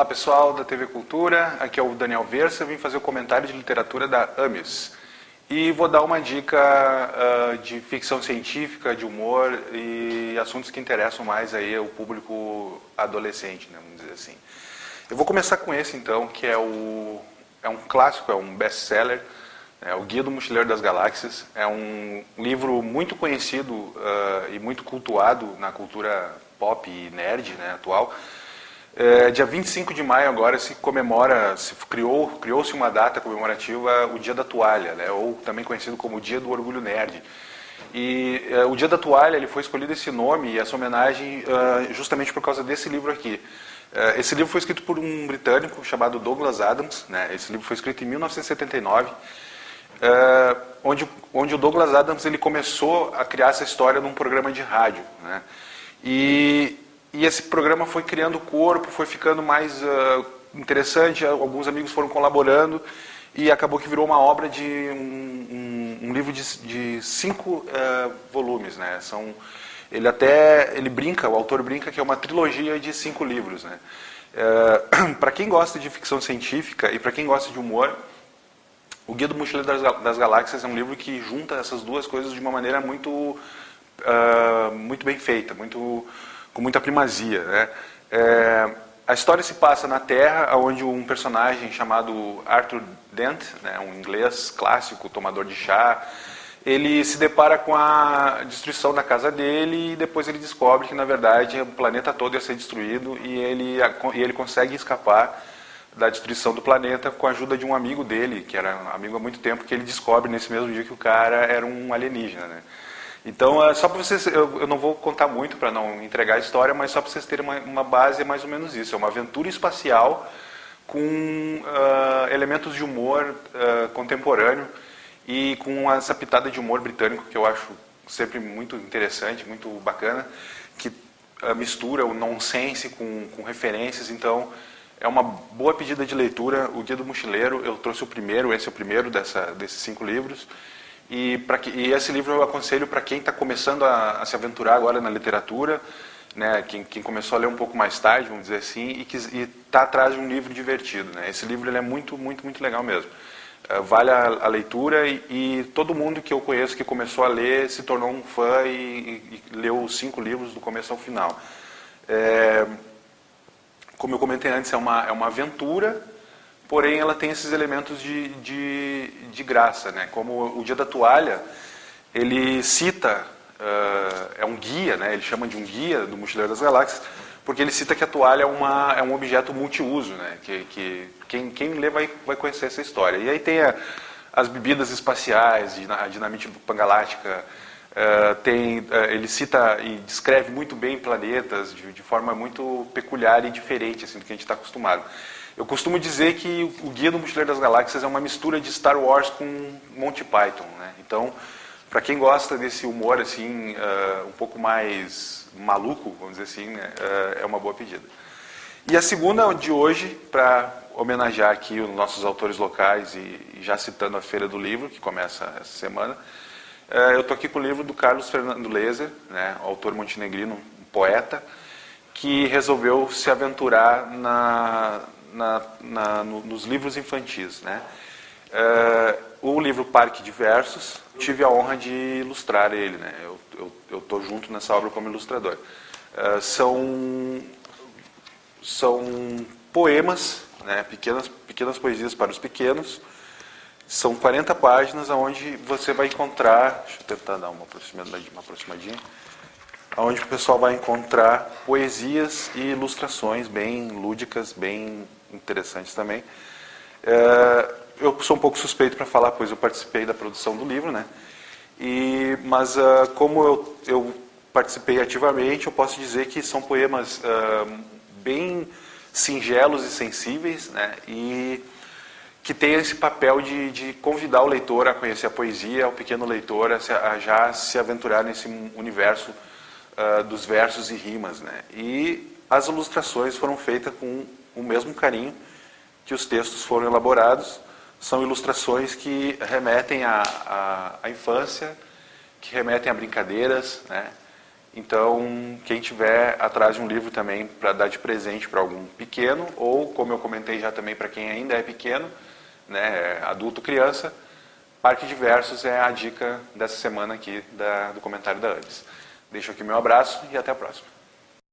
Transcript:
Olá pessoal da TV Cultura, aqui é o Daniel Versa, eu vim fazer o comentário de literatura da AMES. E vou dar uma dica de ficção científica, de humor e assuntos que interessam mais aí ao público adolescente, né, vamos dizer assim. Eu vou começar com esse então, que é um clássico, é um best-seller, é o Guia do Mochileiro das Galáxias. É um livro muito conhecido e muito cultuado na cultura pop e nerd, né, atual. Dia 25 de maio agora criou-se uma data comemorativa, o Dia da Toalha, né, ou também conhecido como o Dia do Orgulho Nerd. E o Dia da Toalha, ele foi escolhido esse nome e essa homenagem justamente por causa desse livro aqui. Esse livro foi escrito por um britânico chamado Douglas Adams, né, esse livro foi escrito em 1979, onde o Douglas Adams ele começou a criar essa história num programa de rádio, né, e esse programa foi criando corpo, foi ficando mais interessante, alguns amigos foram colaborando e acabou que virou uma obra de um livro de 5 volumes, né? Ele brinca, o autor brinca que é uma trilogia de 5 livros, né? Para quem gosta de ficção científica e para quem gosta de humor, o Guia do Mochileiro das Galáxias é um livro que junta essas duas coisas de uma maneira muito bem feita, com muita primazia, né? A história se passa na Terra, onde um personagem chamado Arthur Dent, né, um inglês clássico, tomador de chá, ele se depara com a destruição da casa dele e depois ele descobre que, na verdade, o planeta todo ia ser destruído e ele consegue escapar da destruição do planeta com a ajuda de um amigo dele, que era um amigo há muito tempo, que ele descobre nesse mesmo dia que o cara era um alienígena, né? Então, só para vocês, eu não vou contar muito para não entregar a história, mas só para vocês terem uma base, é mais ou menos isso. É uma aventura espacial com elementos de humor contemporâneo e com essa pitada de humor britânico que eu acho sempre muito interessante, muito bacana, que mistura o nonsense com referências. Então, é uma boa pedida de leitura. O Guia do Mochileiro, eu trouxe esse é o primeiro desses 5 livros. E esse livro eu aconselho para quem está começando a se aventurar agora na literatura, né, quem começou a ler um pouco mais tarde, vamos dizer assim, e está atrás de um livro divertido, né. Esse livro ele é muito, muito, muito legal mesmo. Vale a leitura e todo mundo que eu conheço que começou a ler se tornou um fã e leu os 5 livros do começo ao final. Como eu comentei antes, é uma aventura, porém ela tem esses elementos de graça, né? Como o Dia da Toalha, ele cita, é um guia, né? Ele chama de um guia do Mochileiro das Galáxias, porque ele cita que a toalha é um objeto multiuso, né? Que quem lê vai conhecer essa história. E aí tem as bebidas espaciais, a dinamite pangalática, ele cita e descreve muito bem planetas de forma muito peculiar e diferente assim, do que a gente está acostumado. Eu costumo dizer que o Guia do Mochileiro das Galáxias é uma mistura de Star Wars com Monty Python, né? Então, para quem gosta desse humor assim, um pouco mais maluco, vamos dizer assim, né, é uma boa pedida. E a segunda de hoje, para homenagear aqui os nossos autores locais e já citando a Feira do Livro, que começa essa semana, eu estou aqui com o livro do Carlos Fernando Leser, né, autor montenegrino, um poeta, que resolveu se aventurar nos livros infantis, né? O livro Parque de Versos, tive a honra de ilustrar ele, né? Eu estou junto nessa obra como ilustrador. São poemas, né? Pequenas poesias para os pequenos. São 40 páginas onde você vai encontrar, deixa eu tentar dar uma aproximadinha, onde o pessoal vai encontrar poesias e ilustrações bem lúdicas, bem interessantes também. Eu sou um pouco suspeito para falar, pois eu participei da produção do livro, né? Mas como eu participei ativamente, eu posso dizer que são poemas bem singelos e sensíveis, né? E que tem esse papel de convidar o leitor a conhecer a poesia, o pequeno leitor a já se aventurar nesse universo dos versos e rimas, né? E as ilustrações foram feitas com o mesmo carinho que os textos foram elaborados. São ilustrações que remetem à infância, que remetem a brincadeiras, né? Então, quem tiver atrás de um livro também para dar de presente para algum pequeno, ou, como eu comentei já também, para quem ainda é pequeno, né, adulto, criança, Parque de Versos é a dica dessa semana aqui do comentário da Andes. Deixo aqui meu abraço e até a próxima.